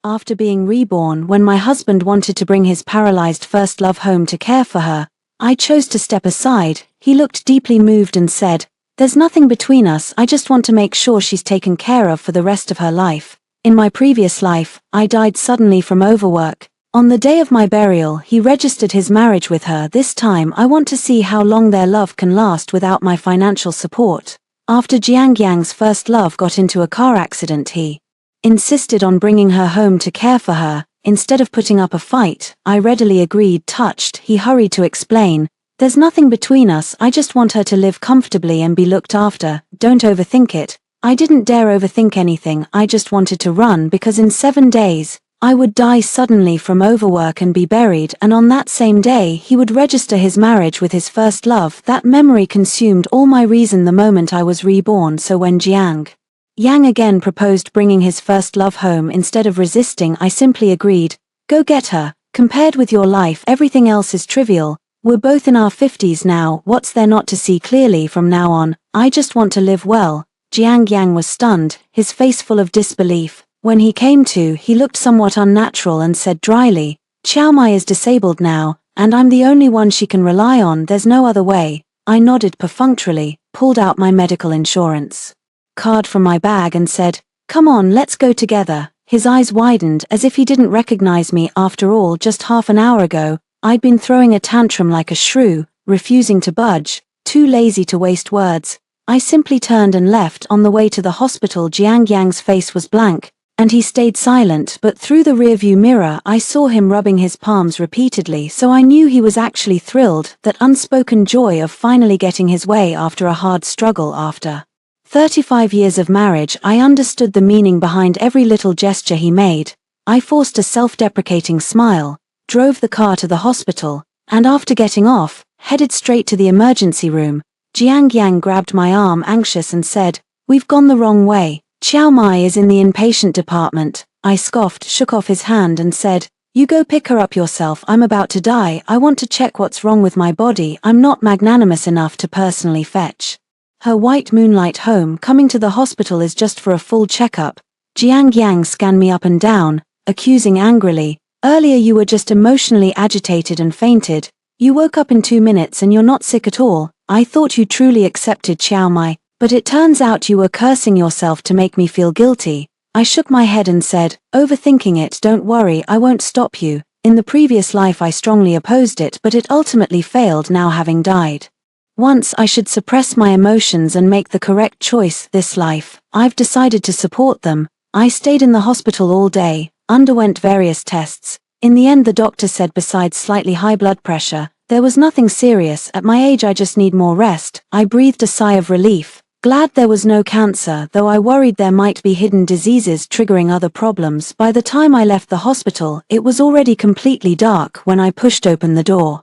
After being reborn, when my husband wanted to bring his paralyzed first love home to care for her, I chose to step aside. He looked deeply moved and said, "There's nothing between us, I just want to make sure she's taken care of for the rest of her life. In my previous life, I died suddenly from overwork. On the day of my burial, he registered his marriage with her. This time I want to see how long their love can last without my financial support." After Jiang Yang's first love got into a car accident, he insisted on bringing her home to care for her. Instead of putting up a fight, I readily agreed. Touched, he hurried to explain, "There's nothing between us, I just want her to live comfortably and be looked after. Don't overthink it." I didn't dare overthink anything, I just wanted to run because in 7 days, I would die suddenly from overwork and be buried, and on that same day he would register his marriage with his first love. That memory consumed all my reason the moment I was reborn. So when Jiang Yang again proposed bringing his first love home, instead of resisting, I simply agreed. Go get her. Compared with your life, everything else is trivial. We're both in our 50s now, what's there not to see clearly? From now on, I just want to live well. Jiang Yang was stunned, his face full of disbelief. When he came to, he looked somewhat unnatural and said dryly, "Qiao Mai is disabled now, and I'm the only one she can rely on. There's no other way." I nodded perfunctorily, pulled out my medical insurance card from my bag and said, "Come on, let's go together." His eyes widened as if he didn't recognize me. After all, just half an hour ago, I'd been throwing a tantrum like a shrew, refusing to budge, too lazy to waste words. I simply turned and left. On the way to the hospital, Jiang Yang's face was blank, and he stayed silent, but through the rearview mirror I saw him rubbing his palms repeatedly, so I knew he was actually thrilled, that unspoken joy of finally getting his way after a hard struggle. After 35 years of marriage, I understood the meaning behind every little gesture he made. I forced a self-deprecating smile, drove the car to the hospital, and after getting off, headed straight to the emergency room. Jiang Yang grabbed my arm, anxious, and said, "We've gone the wrong way. Qiao Mai is in the inpatient department." I scoffed, shook off his hand and said, "You go pick her up yourself. I'm about to die. I want to check what's wrong with my body. I'm not magnanimous enough to personally fetch her white moonlight home. Coming to the hospital is just for a full checkup." Jiang Yang scanned me up and down, accusing angrily, "Earlier you were just emotionally agitated and fainted. You woke up in 2 minutes and you're not sick at all. I thought you truly accepted Qiao Mai, but it turns out you were cursing yourself to make me feel guilty." I shook my head and said, "Overthinking it. Don't worry, I won't stop you. In the previous life I strongly opposed it, but it ultimately failed. Now, having died once, I should suppress my emotions and make the correct choice. This life, I've decided to support them." I stayed in the hospital all day, underwent various tests. In the end, the doctor said besides slightly high blood pressure, there was nothing serious. At my age I just need more rest. I breathed a sigh of relief, glad there was no cancer, though I worried there might be hidden diseases triggering other problems. By the time I left the hospital, it was already completely dark when I pushed open the door.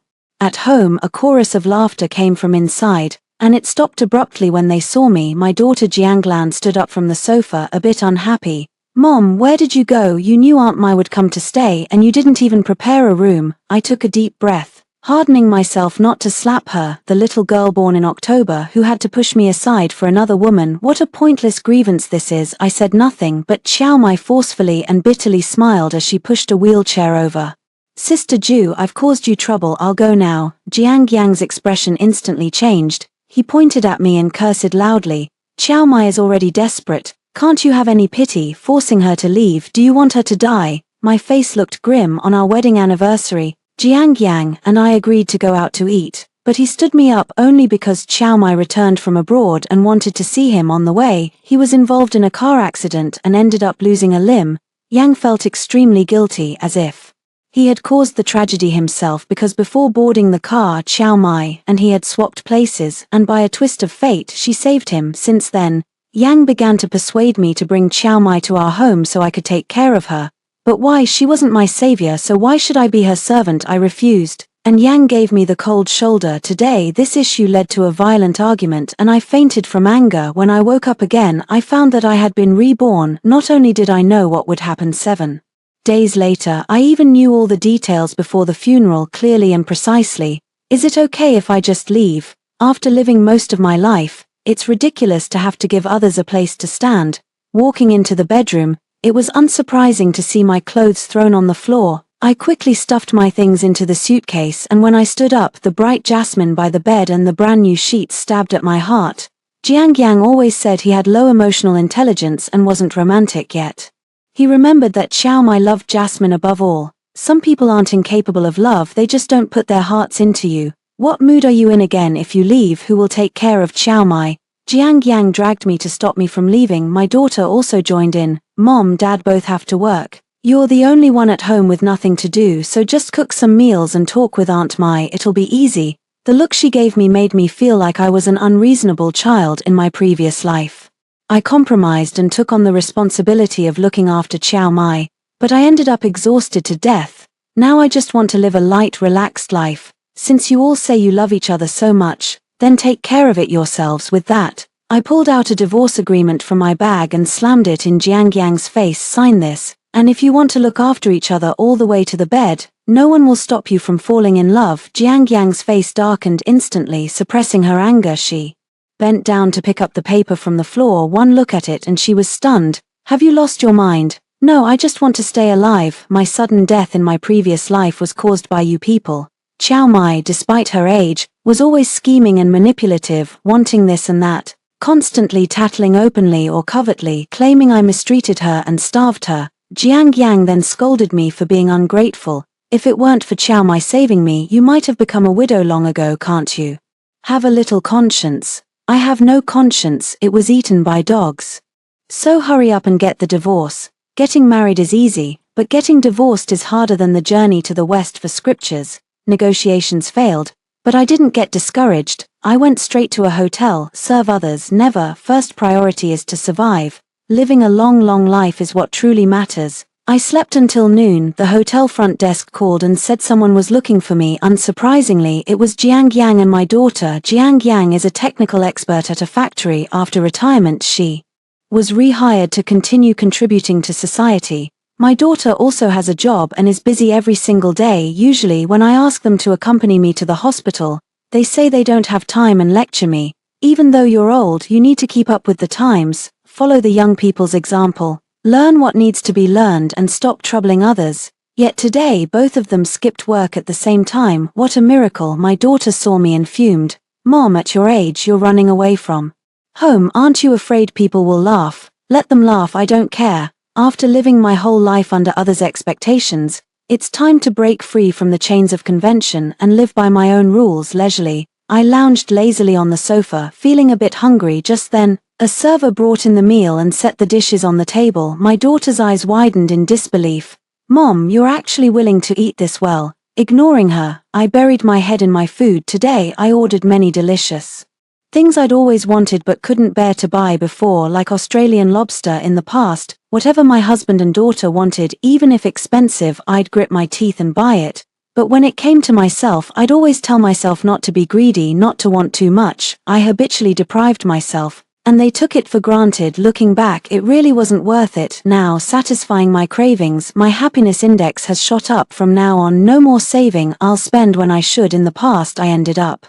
At home, a chorus of laughter came from inside, and it stopped abruptly when they saw me. My daughter Jianglan stood up from the sofa, a bit unhappy. "Mom, where did you go? You knew Aunt Mai would come to stay and you didn't even prepare a room." I took a deep breath, hardening myself not to slap her, the little girl born in October who had to push me aside for another woman. "What a pointless grievance this is." I said nothing, but Qiao Mai forcefully and bitterly smiled as she pushed a wheelchair over. "Sister Ju, I've caused you trouble, I'll go now." Jiang Yang's expression instantly changed. He pointed at me and cursed loudly. "Qiao Mai is already desperate. Can't you have any pity, forcing her to leave? Do you want her to die?" My face looked grim. On our wedding anniversary, Jiang Yang and I agreed to go out to eat, but he stood me up only because Qiao Mai returned from abroad and wanted to see him. On the way, he was involved in a car accident and ended up losing a limb. Yang felt extremely guilty, as if he had caused the tragedy himself, because before boarding the car, Qiao Mai and he had swapped places, and by a twist of fate she saved him. Since then, Yang began to persuade me to bring Qiao Mai to our home so I could take care of her. But why? She wasn't my savior, so why should I be her servant? I refused, and Yang gave me the cold shoulder. Today this issue led to a violent argument and I fainted from anger. When I woke up again, I found that I had been reborn. Not only did I know what would happen 7 days later, I even knew all the details before the funeral, clearly and precisely. Is it okay if I just leave? After living most of my life, it's ridiculous to have to give others a place to stand. Walking into the bedroom, It was unsurprising to see my clothes thrown on the floor. I quickly stuffed my things into the suitcase, and when I stood up, the bright jasmine by the bed and the brand new sheets stabbed at my heart. Jiang Yang always said he had low emotional intelligence and wasn't romantic yet. He remembered that Xiao Mai loved Jasmine above all. Some people aren't incapable of love, they just don't put their hearts into you. What mood are you in again? If you leave, who will take care of Xiao Mai? Jiang Yang dragged me to stop me from leaving. My daughter also joined in. Mom, Dad both have to work. You're the only one at home with nothing to do, so just cook some meals and talk with Aunt Mai, it'll be easy. The look she gave me made me feel like I was an unreasonable child in my previous life. I compromised and took on the responsibility of looking after Xiao Mai, but I ended up exhausted to death. Now I just want to live a light, relaxed life. Since you all say you love each other so much, then take care of it yourselves. With that, I pulled out a divorce agreement from my bag and slammed it in Jiang Yang's face. Sign this, and if you want to look after each other all the way to the bed, no one will stop you from falling in love. Jiang Yang's face darkened instantly, suppressing her anger. She bent down to pick up the paper from the floor. One look at it and she was stunned. Have you lost your mind? No, I just want to stay alive. My sudden death in my previous life was caused by you people. Xiao Mai, despite her age, was always scheming and manipulative, wanting this and that, constantly tattling openly or covertly, claiming I mistreated her and starved her. Jiang Yang then scolded me for being ungrateful. If it weren't for Xiao Mai saving me, you might have become a widow long ago. Can't you have a little conscience? I have no conscience, it was eaten by dogs. So hurry up and get the divorce. Getting married is easy, but getting divorced is harder than the journey to the West for scriptures. Negotiations failed, but I didn't get discouraged. I went straight to a hotel. Serve others, never. First priority is to survive. Living a long life is what truly matters. I slept until noon. The hotel front desk called and said someone was looking for me. Unsurprisingly, it was Jiang Yang and my daughter. Jiang Yang is a technical expert at a factory. After retirement, she was rehired to continue contributing to society. My daughter also has a job and is busy every single day. Usually when I ask them to accompany me to the hospital, they say they don't have time and lecture me. Even though you're old, you need to keep up with the times, follow the young people's example. Learn what needs to be learned and stop troubling others. Yet today both of them skipped work at the same time. What a miracle. My daughter saw me and fumed. Mom, at your age you're running away from home. Aren't you afraid people will laugh? Let them laugh, I don't care. After living my whole life under others' expectations, it's time to break free from the chains of convention and live by my own rules. Leisurely, I lounged lazily on the sofa, feeling a bit hungry. Just then, a server brought in the meal and set the dishes on the table. My daughter's eyes widened in disbelief. Mom, you're actually willing to eat this? Well, ignoring her, I buried my head in my food. Today I ordered many delicious things I'd always wanted but couldn't bear to buy before, like Australian lobster. In the past, whatever my husband and daughter wanted, even if expensive, I'd grit my teeth and buy it. But when it came to myself, I'd always tell myself not to be greedy, not to want too much. I habitually deprived myself, and they took it for granted. Looking back, it really wasn't worth it. Now, satisfying my cravings, my happiness index has shot up. From now on, no more saving, I'll spend when I should. In the past, I ended up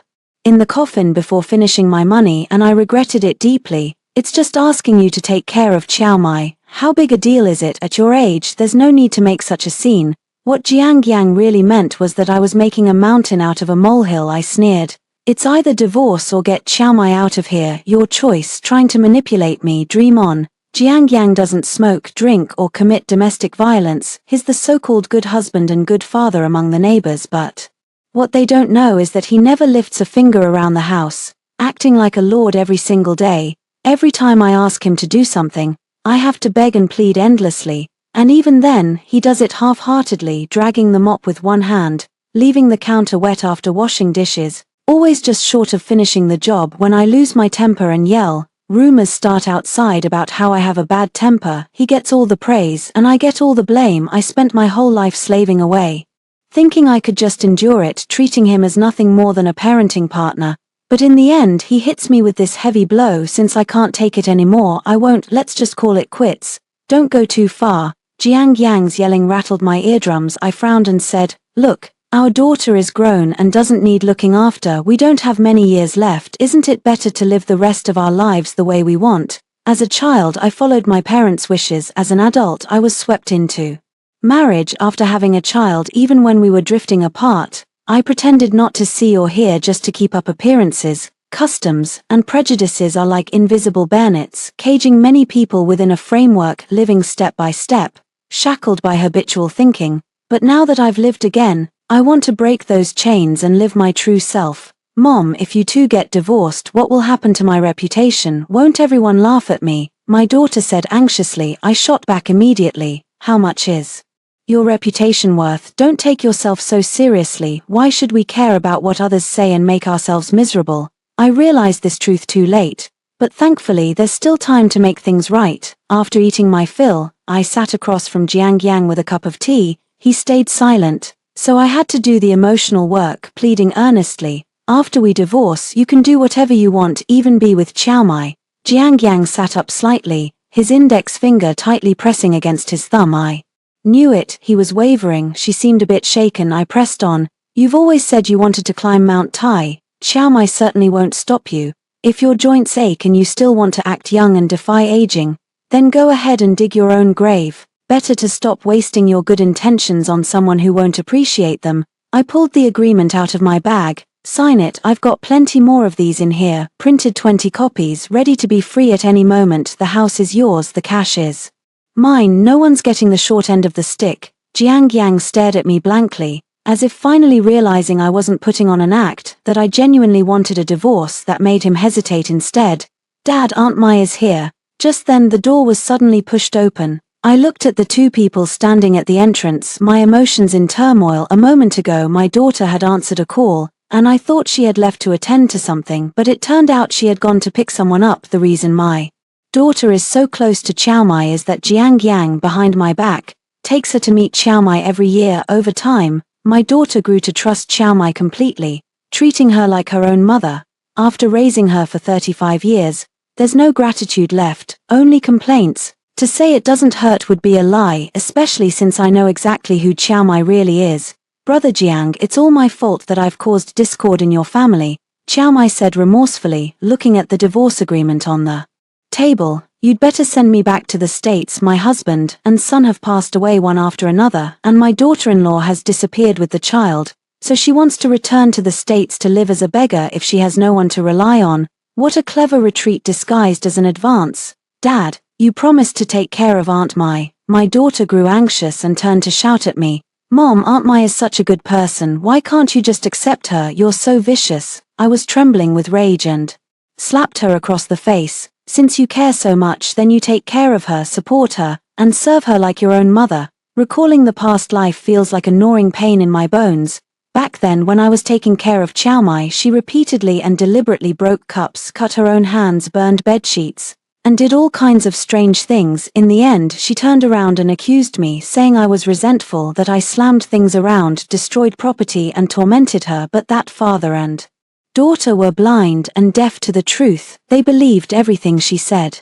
in the coffin before finishing my money, and I regretted it deeply. It's just asking you to take care of Xiao Mai. How big a deal is it? At your age, there's no need to make such a scene. What Jiang Yang really meant was that I was making a mountain out of a molehill. I sneered. It's either divorce or get Xiao Mai out of here. Your choice. Trying to manipulate me. Dream on. Jiang Yang doesn't smoke, drink, or commit domestic violence. He's the so-called good husband and good father among the neighbors, but what they don't know is that he never lifts a finger around the house, acting like a lord every single day. Every time I ask him to do something, I have to beg and plead endlessly, and even then, he does it half-heartedly, dragging the mop with one hand, leaving the counter wet after washing dishes, always just short of finishing the job. When I lose my temper and yell, rumors start outside about how I have a bad temper. He gets all the praise and I get all the blame. I spent my whole life slaving away, thinking I could just endure it, treating him as nothing more than a parenting partner. But in the end, he hits me with this heavy blow. Since I can't take it anymore, I won't. Let's just call it quits. Don't go too far. Jiang Yang's yelling rattled my eardrums. I frowned and said, look, our daughter is grown and doesn't need looking after. We don't have many years left. Isn't it better to live the rest of our lives the way we want? As a child I followed my parents' wishes, as an adult I was swept into marriage after having a child. Even when we were drifting apart, I pretended not to see or hear just to keep up appearances. Customs and prejudices are like invisible bayonets, caging many people within a framework, living step by step, shackled by habitual thinking. But now that I've lived again, I want to break those chains and live my true self. Mom, if you two get divorced, what will happen to my reputation? Won't everyone laugh at me? My daughter said anxiously. I shot back immediately. How much is your reputation worth? Don't take yourself so seriously. Why should we care about what others say and make ourselves miserable? I realized this truth too late, but thankfully there's still time to make things right. After eating my fill, I sat across from Jiang Yang with a cup of tea. He stayed silent, so I had to do the emotional work, pleading earnestly. After we divorce, you can do whatever you want, even be with Chiao Mai. Jiang Yang sat up slightly, his index finger tightly pressing against his thumb. I knew it. He was wavering. She seemed a bit shaken. I pressed on. You've always said you wanted to climb Mount Tai. Chiao Mai certainly won't stop you. If your joints ache and you still want to act young and defy aging, then go ahead and dig your own grave. Better to stop wasting your good intentions on someone who won't appreciate them. I pulled the agreement out of my bag. Sign it. I've got plenty more of these in here. Printed 20 copies, ready to be free at any moment. The house is yours, the cash is mine. No one's getting the short end of the stick. Jiang Yang stared at me blankly, as if finally realizing I wasn't putting on an act, that I genuinely wanted a divorce. That made him hesitate instead. Dad, Aunt Mai is here. Just then the door was suddenly pushed open. I looked at the two people standing at the entrance, my emotions in turmoil. A moment ago my daughter had answered a call, and I thought she had left to attend to something, but it turned out she had gone to pick someone up. The reason my daughter is so close to Chiao Mai is that Jiang Yang, behind my back, takes her to meet Chiao Mai every year. Over time, my daughter grew to trust Chiao Mai completely, treating her like her own mother. After raising her for 35 years, there's no gratitude left, only complaints. To say it doesn't hurt would be a lie, especially since I know exactly who Chiao Mai really is. Brother Jiang, it's all my fault that I've caused discord in your family, Chiao Mai said remorsefully, looking at the divorce agreement on the table. You'd better send me back to the States. My husband and son have passed away one after another, and my daughter-in-law has disappeared with the child, so she wants to return to the States to live as a beggar if she has no one to rely on. What a clever retreat disguised as an advance. Dad, you promised to take care of Aunt Mai. My daughter grew anxious and turned to shout at me. Mom, Aunt Mai is such a good person. Why can't you just accept her? You're so vicious. I was trembling with rage and slapped her across the face. Since you care so much, then you take care of her, support her, and serve her like your own mother. Recalling the past life feels like a gnawing pain in my bones. Back then, when I was taking care of Chiao Mai, she repeatedly and deliberately broke cups, cut her own hands, burned bedsheets, and did all kinds of strange things. In the end, she turned around and accused me, saying I was resentful, that I slammed things around, destroyed property, and tormented her. But that father and daughter were blind and deaf to the truth. They believed everything she said.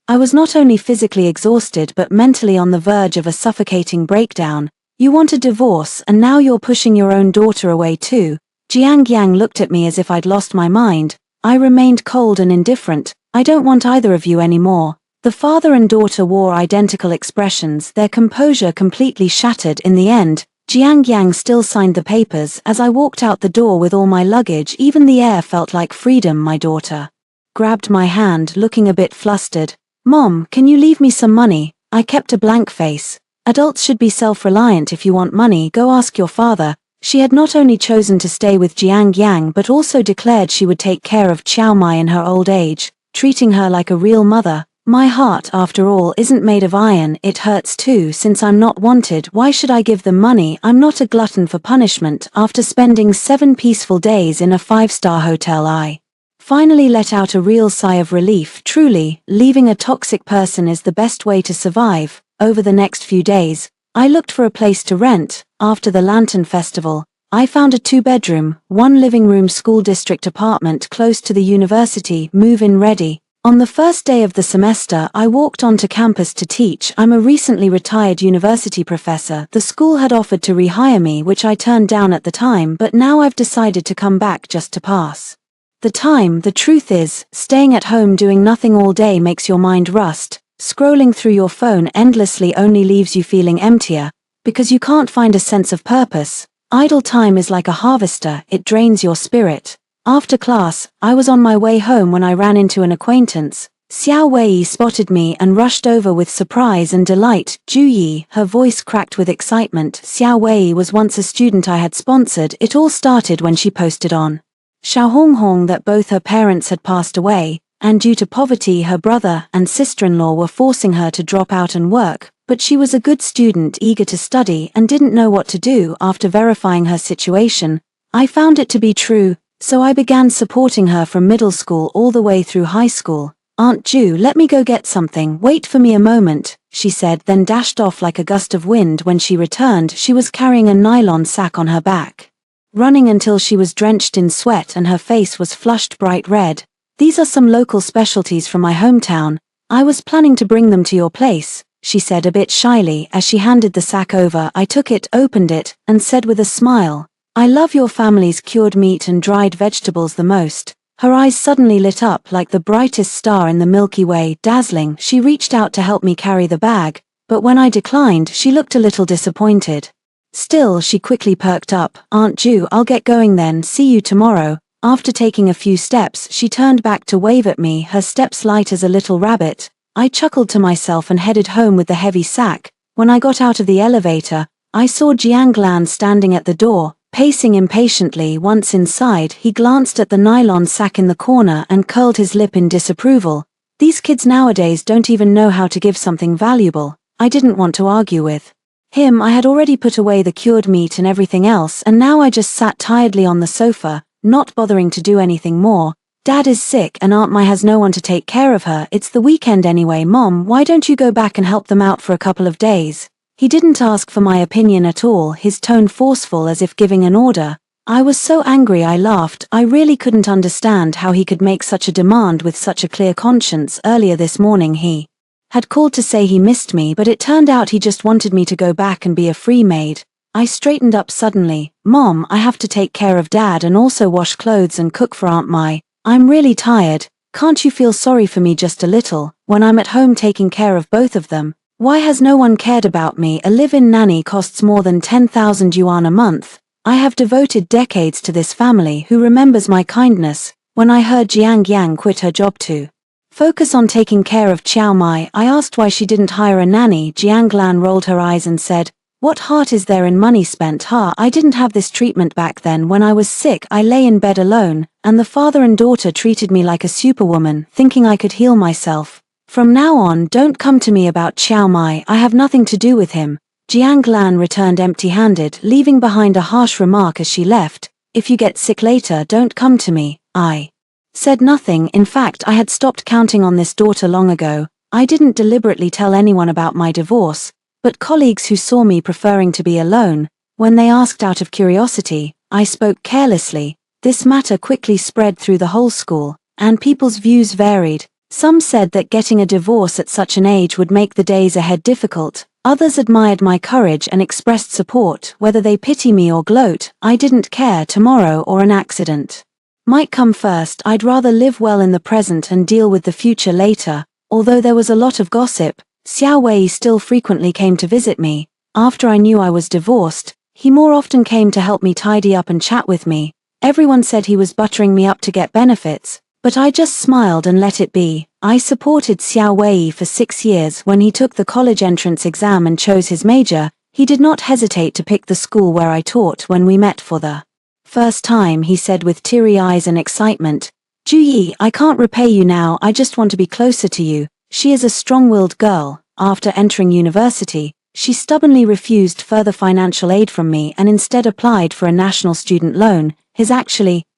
I was not only physically exhausted but mentally on the verge of a suffocating breakdown. You want a divorce, and now you're pushing your own daughter away too. Jiang Yang looked at me as if I'd lost my mind. I remained cold and indifferent. I don't want either of you anymore. The father and daughter wore identical expressions, their composure completely shattered. In the end, Jiang Yang still signed the papers. As I walked out the door with all my luggage, even the air felt like freedom. My daughter grabbed my hand, looking a bit flustered. Mom, can you leave me some money? I kept a blank face. Adults should be self-reliant. If you want money, go ask your father. She had not only chosen to stay with Jiang Yang but also declared she would take care of Chiao Mai in her old age, treating her like a real mother. My heart, after all, isn't made of iron. It hurts too. Since I'm not wanted, why should I give them money? I'm not a glutton for punishment. After spending 7 peaceful days in a 5-star hotel, I finally let out a real sigh of relief. Truly, leaving a toxic person is the best way to survive. Over the next few days, I looked for a place to rent. After the Lantern Festival, I found a 2-bedroom, 1-living-room school district apartment close to the university, move-in ready. On the first day of the semester, I walked onto campus to teach. I'm a recently retired university professor. The school had offered to rehire me, which I turned down at the time, but now I've decided to come back just to pass The truth is, staying at home doing nothing all day makes your mind rust. Scrolling through your phone endlessly only leaves you feeling emptier, because you can't find a sense of purpose. Idle time is like a harvester, it drains your spirit. After class, I was on my way home when I ran into an acquaintance. Xiao Wei spotted me and rushed over with surprise and delight. Ju Yi, her voice cracked with excitement. Xiao Wei was once a student I had sponsored. It all started when she posted on Xiaohonghong that both her parents had passed away, and due to poverty her brother and sister-in-law were forcing her to drop out and work, but she was a good student eager to study and didn't know what to do. After verifying her situation, I found it to be true, so I began supporting her from middle school all the way through high school. "Aunt Ju, let me go get something, wait for me a moment," she said, then dashed off like a gust of wind. When she returned, she was carrying a nylon sack on her back, running until she was drenched in sweat and her face was flushed bright red. "These are some local specialties from my hometown. I was planning to bring them to your place," she said a bit shyly as she handed the sack over. I took it, opened it, and said with a smile, "I love your family's cured meat and dried vegetables the most." Her eyes suddenly lit up like the brightest star in the Milky Way, dazzling. She reached out to help me carry the bag, but when I declined, she looked a little disappointed. Still, she quickly perked up. "Aunt Ju, I'll get going then, see you tomorrow." After taking a few steps, she turned back to wave at me, her steps light as a little rabbit. I chuckled to myself and headed home with the heavy sack. When I got out of the elevator, I saw Jianglan standing at the door, pacing impatiently. Once inside, he glanced at the nylon sack in the corner and curled his lip in disapproval. These kids nowadays don't even know how to give something valuable. I didn't want to argue with him. I had already put away the cured meat and everything else, and now I just sat tiredly on the sofa, not bothering to do anything more. "Dad is sick and Aunt Mai has no one to take care of her. It's the weekend anyway. Mom, why don't you go back and help them out for a couple of days?" He didn't ask for my opinion at all, his tone forceful as if giving an order. I was so angry I laughed. I really couldn't understand how he could make such a demand with such a clear conscience. Earlier this morning he had called to say he missed me, but it turned out he just wanted me to go back and be a free maid. I straightened up suddenly. "Mom, I have to take care of Dad and also wash clothes and cook for Aunt Mai. I'm really tired. Can't you feel sorry for me just a little, when I'm at home taking care of both of them? Why has no one cared about me? A live-in nanny costs more than 10,000 yuan a month. I have devoted decades to this family. Who remembers my kindness?" When I heard Jiang Yang quit her job to focus on taking care of Chiao Mai, I asked why she didn't hire a nanny. Jiang Lan rolled her eyes and said, "What heart is there in money spent? I didn't have this treatment back then. When I was sick, I lay in bed alone, and the father and daughter treated me like a superwoman, thinking I could heal myself. From now on, don't come to me about Chiao Mai. I have nothing to do with him." Jiang Lan returned empty-handed, leaving behind a harsh remark as she left. "If you get sick later, don't come to me." I said nothing. In fact, I had stopped counting on this daughter long ago. I didn't deliberately tell anyone about my divorce, but colleagues who saw me preferring to be alone, when they asked out of curiosity, I spoke carelessly. This matter quickly spread through the whole school, and people's views varied. Some said that getting a divorce at such an age would make the days ahead difficult. Others admired my courage and expressed support. Whether they pity me or gloat, I didn't care. Tomorrow or an accident might come first. I'd rather live well in the present and deal with the future later. Although there was a lot of gossip, Xiao Wei still frequently came to visit me. After I knew I was divorced, he more often came to help me tidy up and chat with me. Everyone said he was buttering me up to get benefits, but I just smiled and let it be. I supported Xiao Wei for 6 years. When he took the college entrance exam and chose his major, he did not hesitate to pick the school where I taught. When we met for the first time, he said with teary eyes and excitement, "Ju Yi, I can't repay you now, I just want to be closer to you." She is a strong-willed girl. After entering university, she stubbornly refused further financial aid from me and instead applied for a national student loan.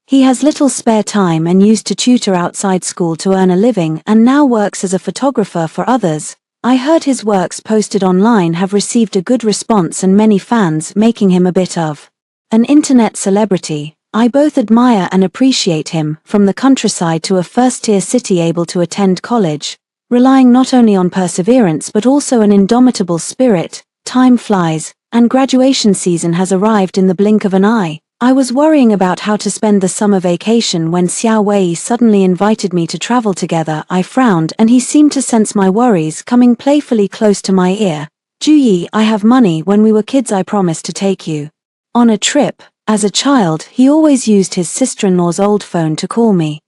He has little spare time and used to tutor outside school to earn a living and now works as a photographer for others. I heard his works posted online have received a good response and many fans, making him a bit of an internet celebrity. I both admire and appreciate him. From the countryside to a first-tier city, able to attend college, relying not only on perseverance but also an indomitable spirit. Time flies, and graduation season has arrived in the blink of an eye. I was worrying about how to spend the summer vacation when Xiao Wei suddenly invited me to travel together. I frowned and he seemed to sense my worries, coming playfully close to my ear. Juyi, I have money. When we were kids I promised to take you on a trip. As a child, he always used his sister-in-law's old phone to call me.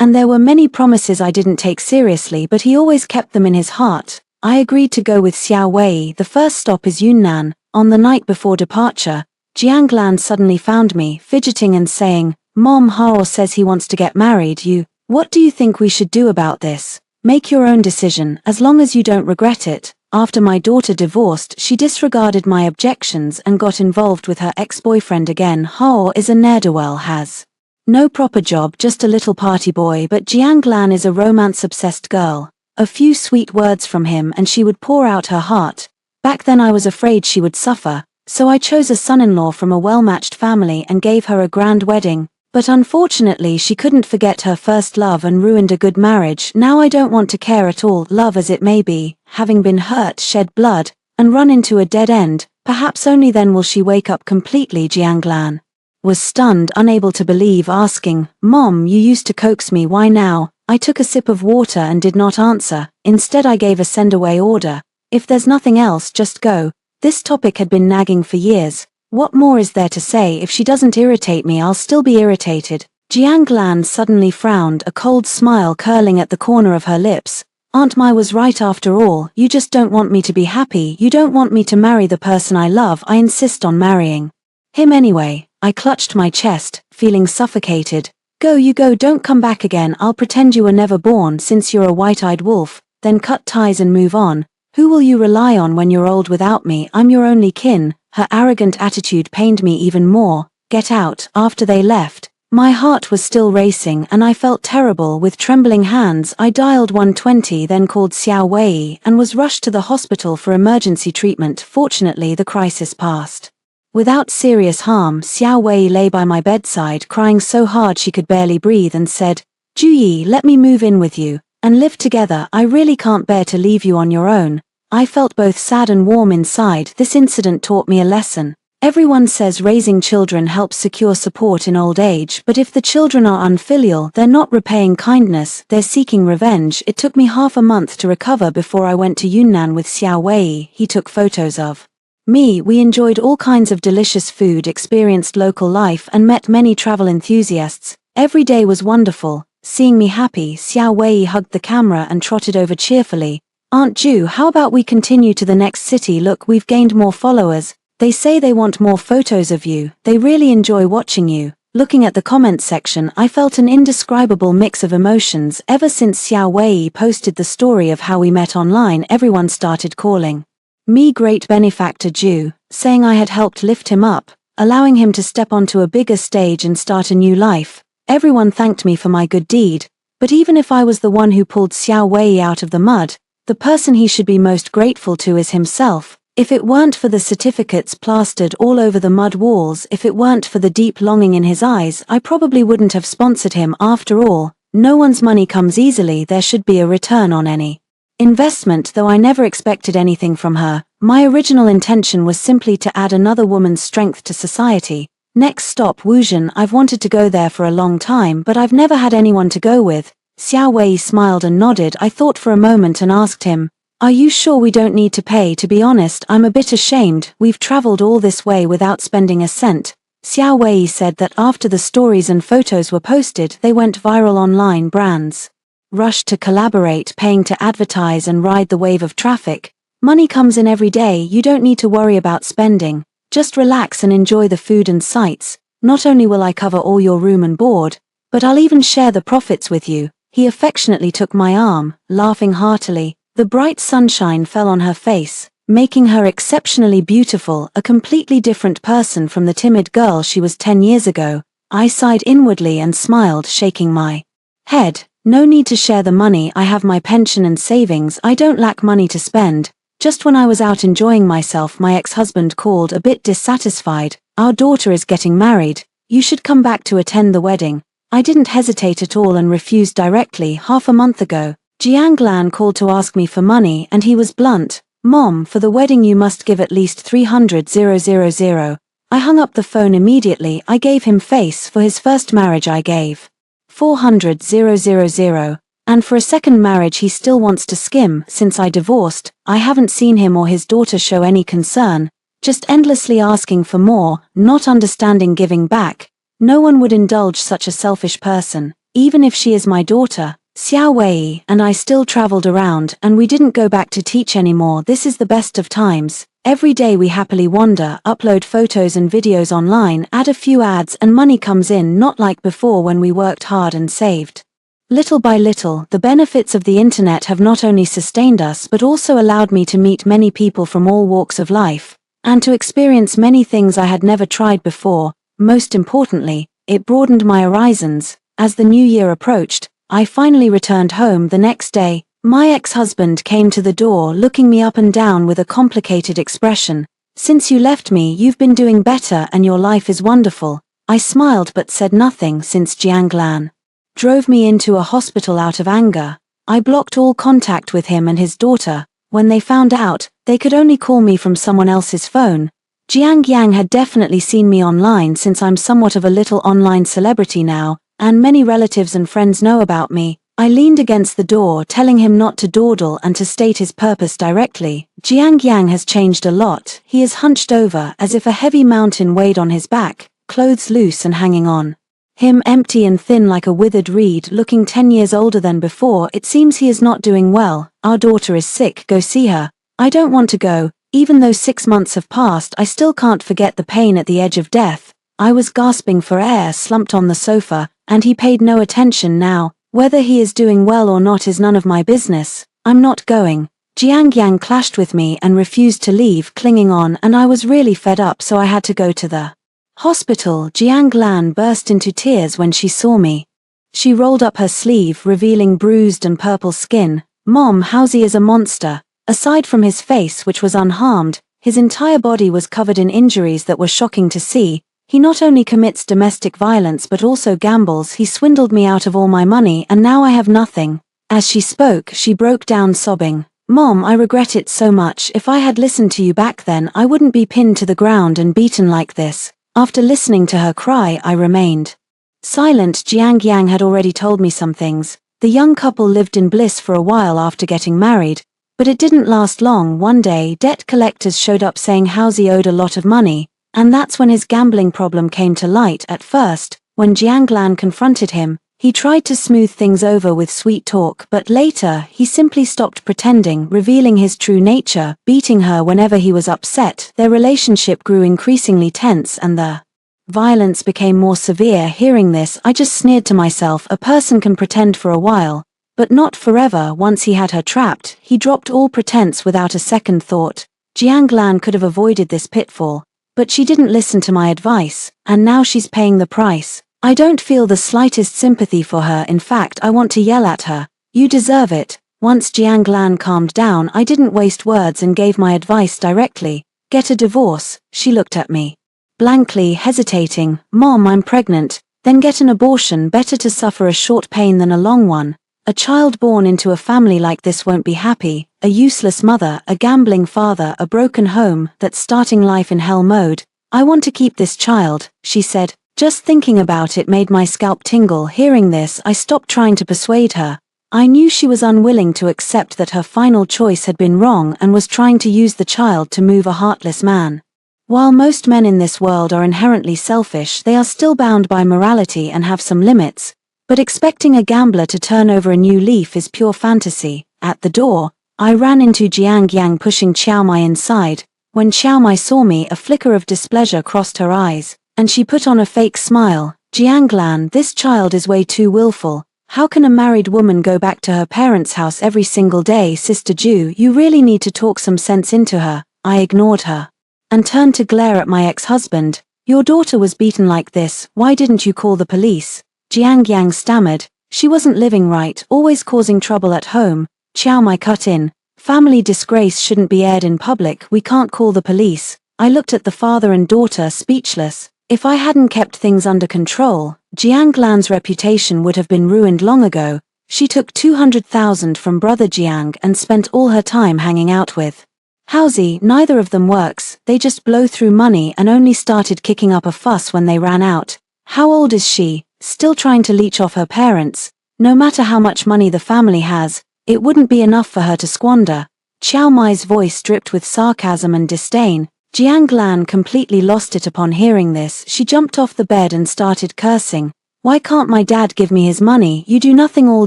And there were many promises I didn't take seriously, but he always kept them in his heart. I agreed to go with Xiao Wei. The first stop is Yunnan. On the night before departure, Jianglan suddenly found me, fidgeting and saying, Mom, Hao says he wants to get married. What do you think we should do about this? Make your own decision, as long as you don't regret it. After my daughter divorced, she disregarded my objections and got involved with her ex-boyfriend again. Hao is a ne'er-do-well, has no proper job, just a little party boy, but Jianglan is a romance-obsessed girl. A few sweet words from him and she would pour out her heart. Back then I was afraid she would suffer. So I chose a son-in-law from a well-matched family and gave her a grand wedding, but unfortunately she couldn't forget her first love and ruined a good marriage. Now I don't want to care at all, love as it may be, having been hurt, shed blood, and run into a dead end, perhaps only then will she wake up completely. Jianglan was stunned, unable to believe, asking, Mom, you used to coax me, why now? I took a sip of water and did not answer. Instead I gave a send-away order. If there's nothing else, just go. This topic had been nagging for years. What more is there to say? If she doesn't irritate me, I'll still be irritated. Jianglan suddenly frowned, a cold smile curling at the corner of her lips. Aunt Mai was right after all. You just don't want me to be happy. You don't want me to marry the person I love. I insist on marrying him anyway. I clutched my chest, feeling suffocated. Go, you go, don't come back again. I'll pretend you were never born since you're a white-eyed wolf, then cut ties and move on. Who will you rely on when you're old without me? I'm your only kin. Her arrogant attitude pained me even more. Get out. After they left, my heart was still racing and I felt terrible. With trembling hands, I dialed 120, then called Xiao Wei and was rushed to the hospital for emergency treatment. Fortunately, the crisis passed without serious harm. Xiao Wei lay by my bedside, crying so hard she could barely breathe, and said, Juyi, let me move in with you and live together. I really can't bear to leave you on your own. I felt both sad and warm inside. This incident taught me a lesson. Everyone says raising children helps secure support in old age, but if the children are unfilial, they're not repaying kindness, they're seeking revenge. It took me half a month to recover before I went to Yunnan with Xiao Wei. He took photos of me. We enjoyed all kinds of delicious food, experienced local life, and met many travel enthusiasts. Every day was wonderful. Seeing me happy, Xiao Wei hugged the camera and trotted over cheerfully. Aunt Ju, how about we continue to the next city? Look, we've gained more followers. They say they want more photos of you. They really enjoy watching you. Looking at the comments section, I felt an indescribable mix of emotions. Ever since Xiao Wei posted the story of how we met online, everyone started calling me great benefactor Ju, saying I had helped lift him up, allowing him to step onto a bigger stage and start a new life. Everyone thanked me for my good deed, but even if I was the one who pulled Xiao Wei out of the mud, the person he should be most grateful to is himself. If it weren't for the certificates plastered all over the mud walls, if it weren't for the deep longing in his eyes, I probably wouldn't have sponsored him. After all, no one's money comes easily. There should be a return on any investment, though I never expected anything from her. My original intention was simply to add another woman's strength to society. Next stop, Wuzhen. I've wanted to go there for a long time, but I've never had anyone to go with. Xiao Wei smiled and nodded. I thought for a moment and asked him, Are you sure we don't need to pay? To be honest, I'm a bit ashamed. We've traveled all this way without spending a cent. Xiao Wei said that after the stories and photos were posted, they went viral online. Brands rushed to collaborate, paying to advertise and ride the wave of traffic. Money comes in every day. You don't need to worry about spending. Just relax and enjoy the food and sights. Not only will I cover all your room and board, but I'll even share the profits with you. He affectionately took my arm, laughing heartily. The bright sunshine fell on her face, making her exceptionally beautiful, a completely different person from the timid girl she was 10 years ago. I sighed inwardly and smiled, shaking my head. No need to share the money. I have my pension and savings. I don't lack money to spend. Just when I was out enjoying myself, my ex-husband called, a bit dissatisfied. Our daughter is getting married. You should come back to attend the wedding. I didn't hesitate at all and refused directly. Half a month ago, Jianglan called to ask me for money and he was blunt. Mom, for the wedding you must give at least 300,000. I hung up the phone immediately. I gave him face. For his first marriage I gave 400,000, and for a second marriage he still wants to skim. Since I divorced, I haven't seen him or his daughter show any concern, just endlessly asking for more, not understanding giving back. No one would indulge such a selfish person, even if she is my daughter. Xiao Wei and I still traveled around, and we didn't go back to teach anymore. This is the best of times. Every day we happily wander, upload photos and videos online, add a few ads, and money comes in, not like before when we worked hard and saved. Little by little, the benefits of the internet have not only sustained us but also allowed me to meet many people from all walks of life, and to experience many things I had never tried before. Most importantly, it broadened my horizons. As the new year approached, I finally returned home the next day. My ex-husband came to the door looking me up and down with a complicated expression. "Since you left me, you've been doing better and your life is wonderful." I smiled but said nothing since Jianglan drove me into a hospital out of anger. I blocked all contact with him and his daughter. When they found out, they could only call me from someone else's phone. Jiang Yang had definitely seen me online since I'm somewhat of a little online celebrity now, and many relatives and friends know about me. I leaned against the door telling him not to dawdle and to state his purpose directly. Jiang Yang has changed a lot. He is hunched over as if a heavy mountain weighed on his back, clothes loose and hanging on him, empty and thin like a withered reed, looking 10 years older than before. It seems he is not doing well. "Our daughter is sick, go see her." I don't want to go. Even though 6 months have passed, I still can't forget the pain at the edge of death. I was gasping for air, slumped on the sofa, and he paid no attention now. Whether he is doing well or not is none of my business. "I'm not going." Jiang Yang clashed with me and refused to leave, clinging on, and I was really fed up, so I had to go to the hospital. Jiang Lan burst into tears when she saw me. She rolled up her sleeve, revealing bruised and purple skin. "Mom, Housie is a monster." Aside from his face, which was unharmed, his entire body was covered in injuries that were shocking to see. He not only commits domestic violence but also gambles. He swindled me out of all my money and now I have nothing. As she spoke, she broke down sobbing. "Mom, I regret it so much. If I had listened to you back then, I wouldn't be pinned to the ground and beaten like this." After listening to her cry, I remained silent. Jiang Yang had already told me some things. The young couple lived in bliss for a while after getting married, but it didn't last long. One day, debt collectors showed up saying Housie owed a lot of money, and that's when his gambling problem came to light. At first, when Jianglan confronted him, he tried to smooth things over with sweet talk, but later, he simply stopped pretending, revealing his true nature, beating her whenever he was upset. Their relationship grew increasingly tense and the violence became more severe. Hearing this, I just sneered to myself. A person can pretend for a while, but not forever. Once he had her trapped, he dropped all pretense without a second thought. Jianglan could have avoided this pitfall, but she didn't listen to my advice, and now she's paying the price. I don't feel the slightest sympathy for her. In fact, I want to yell at her. "You deserve it." Once Jianglan calmed down, I didn't waste words and gave my advice directly. "Get a divorce." She looked at me blankly, hesitating. "Mom, I'm pregnant." "Then get an abortion. Better to suffer a short pain than a long one. A child born into a family like this won't be happy. A useless mother, a gambling father, a broken home, that's starting life in hell mode. I want to keep this child," she said. Just thinking about it made my scalp tingle. Hearing this, I stopped trying to persuade her. I knew she was unwilling to accept that her final choice had been wrong and was trying to use the child to move a heartless man. While most men in this world are inherently selfish, they are still bound by morality and have some limits. But expecting a gambler to turn over a new leaf is pure fantasy. At the door, I ran into Jiang Yang pushing Xiao Mai inside. When Xiao Mai saw me, a flicker of displeasure crossed her eyes, and she put on a fake smile. "Jianglan, this child is way too willful. How can a married woman go back to her parents' house every single day? Sister Ju, you really need to talk some sense into her." I ignored her and turned to glare at my ex-husband. "Your daughter was beaten like this. Why didn't you call the police?" Jiang Yang stammered. "She wasn't living right, always causing trouble at home." Xiao Mai cut in. "Family disgrace shouldn't be aired in public. We can't call the police." I looked at the father and daughter, speechless. If I hadn't kept things under control, Jianglan's reputation would have been ruined long ago. She took 200,000 from brother Jiang and spent all her time hanging out with Howsy, neither of them works, they just blow through money and only started kicking up a fuss when they ran out. How old is she? Still trying to leech off her parents. No matter how much money the family has, it wouldn't be enough for her to squander. Chiao Mai's voice dripped with sarcasm and disdain. Jiang Lan completely lost it upon hearing this. She jumped off the bed and started cursing. Why can't my dad give me his money? You do nothing all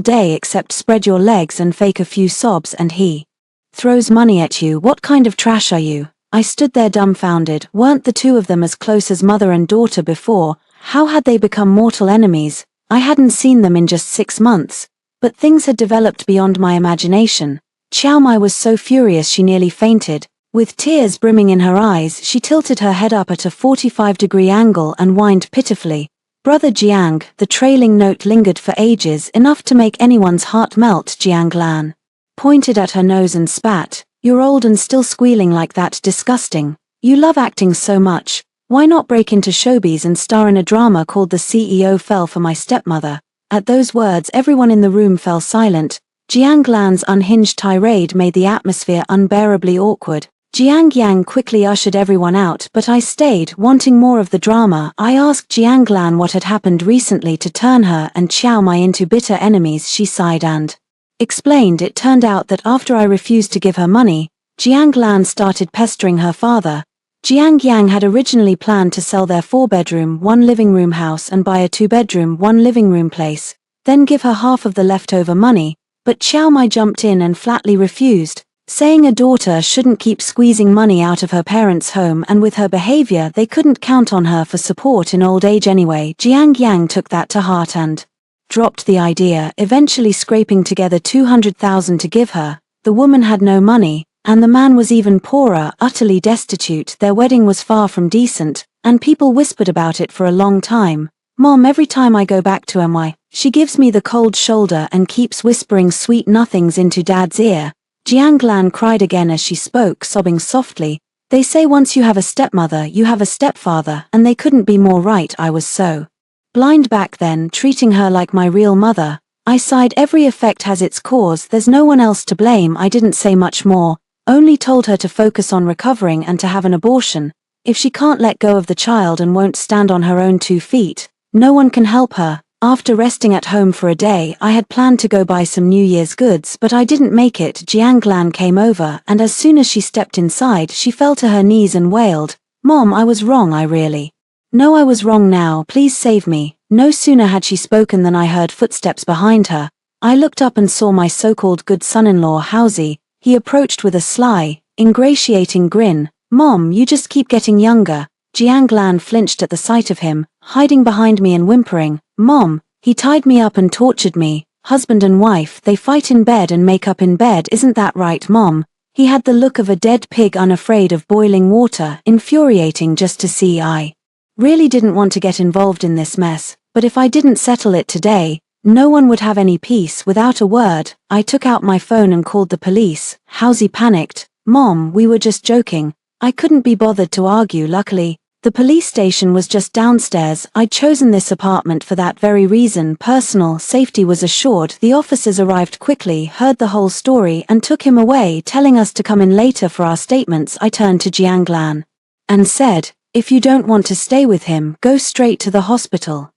day except spread your legs and fake a few sobs, and he throws money at you. What kind of trash are you? I stood there dumbfounded. Weren't the two of them as close as mother and daughter before? How had they become mortal enemies? I hadn't seen them in just 6 months. But things had developed beyond my imagination. Chiao Mai was so furious she nearly fainted. With tears brimming in her eyes, she tilted her head up at a 45-degree angle and whined pitifully. Brother Jiang, the trailing note lingered for ages, enough to make anyone's heart melt. Jiang Lan pointed at her nose and spat. You're old and still squealing like that, disgusting. You love acting so much. Why not break into showbiz and star in a drama called The CEO Fell for My Stepmother? At those words everyone in the room fell silent. Jiang Lan's unhinged tirade made the atmosphere unbearably awkward. Jiang Yang quickly ushered everyone out, but I stayed, wanting more of the drama. I asked Jiang Lan what had happened recently to turn her and Chiao Mai into bitter enemies. She sighed and explained it turned out that after I refused to give her money, Jiang Lan started pestering her father. Jiang Yang had originally planned to sell their 4-bedroom, 1-living-room house and buy a 2-bedroom, 1-living-room place, then give her half of the leftover money, but Chiao Mai jumped in and flatly refused, saying a daughter shouldn't keep squeezing money out of her parents' home, and with her behavior they couldn't count on her for support in old age anyway. Jiang Yang took that to heart and dropped the idea, eventually scraping together 200,000 to give her. The woman had no money, and the man was even poorer, utterly destitute. Their wedding was far from decent, and people whispered about it for a long time. Mom, every time I go back to MY, she gives me the cold shoulder and keeps whispering sweet nothings into Dad's ear. Jiang Lan cried again as she spoke, sobbing softly. They say once you have a stepmother, you have a stepfather, and they couldn't be more right. I was so blind back then, treating her like my real mother. I sighed. Every effect has its cause, there's no one else to blame. I didn't say much more, only told her to focus on recovering and to have an abortion. If she can't let go of the child and won't stand on her own 2 feet, no one can help her. After resting at home for a day, I had planned to go buy some New Year's goods, but I didn't make it. Jiang Lan came over, and as soon as she stepped inside, she fell to her knees and wailed, Mom, I was wrong. I really know I was wrong now. Please save me. No sooner had she spoken than I heard footsteps behind her. I looked up and saw my so-called good son-in-law Howsy. He approached with a sly, ingratiating grin. Mom, you just keep getting younger. Jiang Lan flinched at the sight of him, hiding behind me and whimpering, Mom, he tied me up and tortured me. Husband and wife, they fight in bed and make up in bed, isn't that right, Mom? He had the look of a dead pig, unafraid of boiling water, infuriating just to see. I really didn't want to get involved in this mess, but if I didn't settle it today, no one would have any peace. Without a word, I took out my phone and called the police. Howsy panicked. Mom, we were just joking. I couldn't be bothered to argue. Luckily, the police station was just downstairs. I'd chosen this apartment for that very reason. Personal safety was assured. The officers arrived quickly, heard the whole story, and took him away, telling us to come in later for our statements. I turned to Jiang Lan and said, if you don't want to stay with him, go straight to the hospital.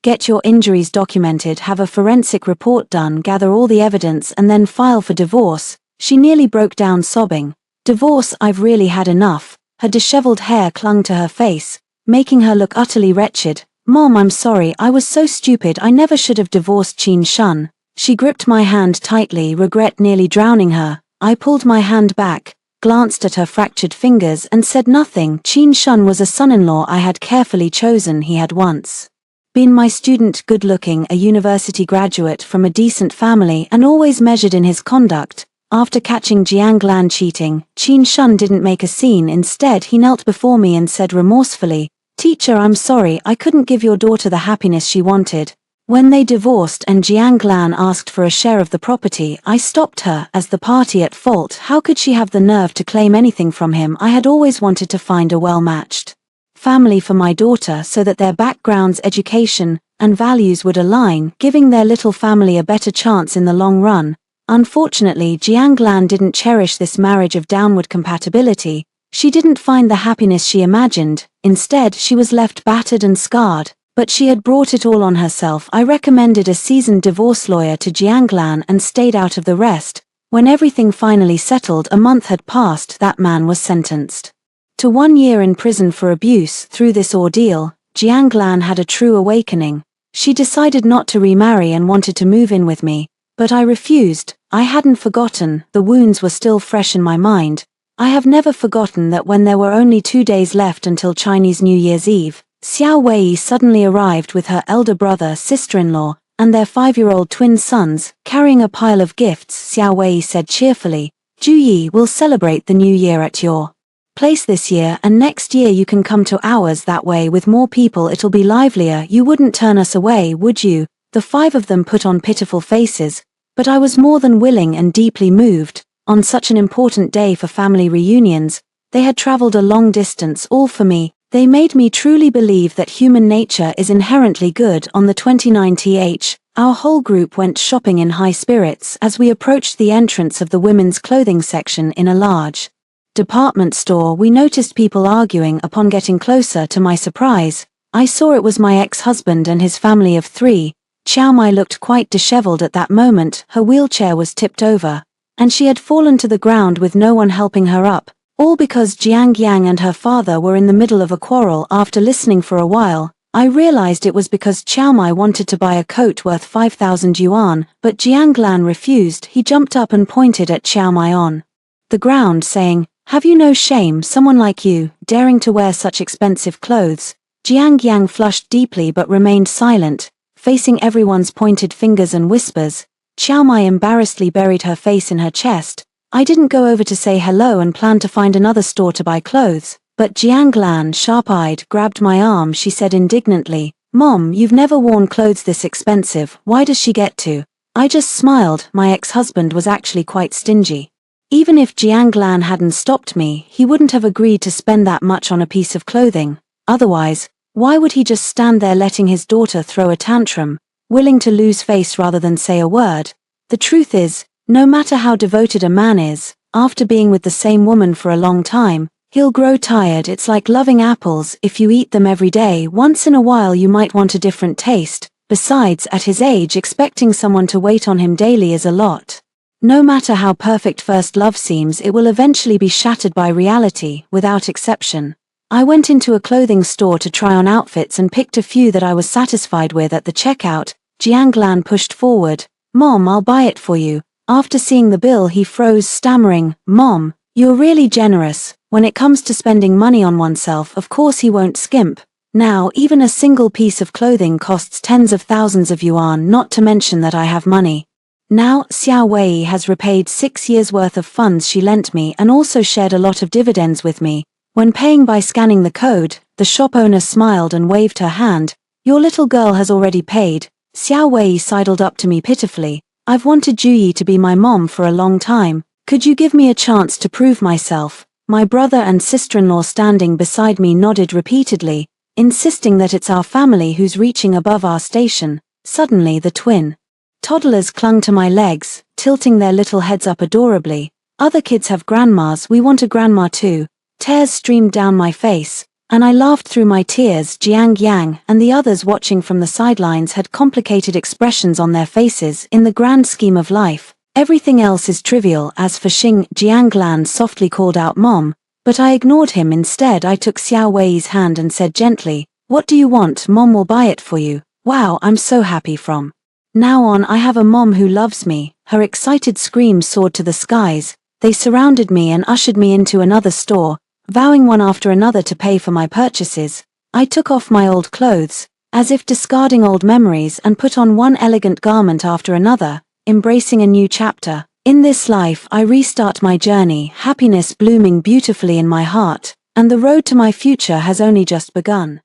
Get your injuries documented, have a forensic report done, gather all the evidence, and then file for divorce. She nearly broke down sobbing. Divorce, I've really had enough. Her disheveled hair clung to her face, making her look utterly wretched. Mom, I'm sorry, I was so stupid. I never should have divorced Qin Shun. She gripped my hand tightly, regret nearly drowning her. I pulled my hand back, glanced at her fractured fingers, and said nothing. Qin Shun was a son-in-law I had carefully chosen. He had once been my student, good-looking, a university graduate from a decent family, and always measured in his conduct. After catching Jiang Lan cheating, Qin Shun didn't make a scene. Instead, he knelt before me and said remorsefully, Teacher, I'm sorry, I couldn't give your daughter the happiness she wanted. When they divorced and Jiang Lan asked for a share of the property, I stopped her. As the party at fault, how could she have the nerve to claim anything from him? I had always wanted to find a well-matched family for my daughter so that their backgrounds, education, and values would align, giving their little family a better chance in the long run. Unfortunately, Jianglan didn't cherish this marriage of downward compatibility. She didn't find the happiness she imagined. Instead, she was left battered and scarred. But she had brought it all on herself. I recommended a seasoned divorce lawyer to Jianglan and stayed out of the rest. When everything finally settled, a month had passed, that man was sentenced to 1 year in prison for abuse. Through this ordeal, Jianglan had a true awakening. She decided not to remarry and wanted to move in with me. But I refused. I hadn't forgotten, the wounds were still fresh in my mind. I have never forgotten that when there were only 2 days left until Chinese New Year's Eve, Xiao Wei suddenly arrived with her elder brother, sister-in-law, and their 5-year-old twin sons, carrying a pile of gifts. Xiao Wei said cheerfully, "Ju Yi will celebrate the new year at your place this year, and next year you can come to ours. That way with more people it'll be livelier. You wouldn't turn us away, would you?" The 5 of them put on pitiful faces, but I was more than willing and deeply moved. On such an important day for family reunions, they had traveled a long distance all for me. They made me truly believe that human nature is inherently good. On the 29th, our whole group went shopping in high spirits. As we approached the entrance of the women's clothing section in a large department store, we noticed people arguing. Upon getting closer, to my surprise, I saw it was my ex-husband and his family of 3. Xiao Mai looked quite disheveled at that moment. Her wheelchair was tipped over, and she had fallen to the ground with no one helping her up. All because Jiang Yang and her father were in the middle of a quarrel. After listening for a while, I realized it was because Xiao Mai wanted to buy a coat worth 5,000 yuan, but Jianglan refused. He jumped up and pointed at Xiao Mai on the ground, saying, "Have you no shame, someone like you, daring to wear such expensive clothes?" Jiang Yang flushed deeply but remained silent, facing everyone's pointed fingers and whispers. Xiao Mai embarrassedly buried her face in her chest. I didn't go over to say hello and planned to find another store to buy clothes, but Jianglan, sharp-eyed, grabbed my arm. She said indignantly, "Mom, you've never worn clothes this expensive, why does she get to?" I just smiled. My ex-husband was actually quite stingy. Even if Jianglan hadn't stopped me, he wouldn't have agreed to spend that much on a piece of clothing. Otherwise, why would he just stand there letting his daughter throw a tantrum, willing to lose face rather than say a word? The truth is, no matter how devoted a man is, after being with the same woman for a long time, he'll grow tired. It's like loving apples. If you eat them every day, once in a while you might want a different taste. Besides, at his age, expecting someone to wait on him daily is a lot. No matter how perfect first love seems, it will eventually be shattered by reality, without exception. I went into a clothing store to try on outfits and picked a few that I was satisfied with. At the checkout, Jianglan pushed forward, "Mom, I'll buy it for you." After seeing the bill, he froze, stammering, "Mom, you're really generous. When it comes to spending money on oneself, of course he won't skimp. Now, even a single piece of clothing costs tens of thousands of yuan, not to mention that I have money. Now, Xiao Wei has repaid 6 years' worth of funds she lent me and also shared a lot of dividends with me. When paying by scanning the code, the shop owner smiled and waved her hand. "Your little girl has already paid." Xiao Wei sidled up to me pitifully. "I've wanted Ju Yi to be my mom for a long time. Could you give me a chance to prove myself?" My brother and sister-in-law standing beside me nodded repeatedly, insisting that it's our family who's reaching above our station. Suddenly the twin toddlers clung to my legs, tilting their little heads up adorably. "Other kids have grandmas, we want a grandma too." Tears streamed down my face, and I laughed through my tears. Jiang Yang and the others watching from the sidelines had complicated expressions on their faces. In the grand scheme of life, everything else is trivial. As for Xing, Jianglan softly called out "Mom," but I ignored him. Instead, I took Xiao Wei's hand and said gently, "What do you want? Mom will buy it for you." Wow, I'm so happy. From now on, I have a mom who loves me. Her excited screams soared to the skies. They surrounded me and ushered me into another store, vowing one after another to pay for my purchases. I took off my old clothes, as if discarding old memories, and put on one elegant garment after another, embracing a new chapter. In this life, I restart my journey, happiness blooming beautifully in my heart, and the road to my future has only just begun.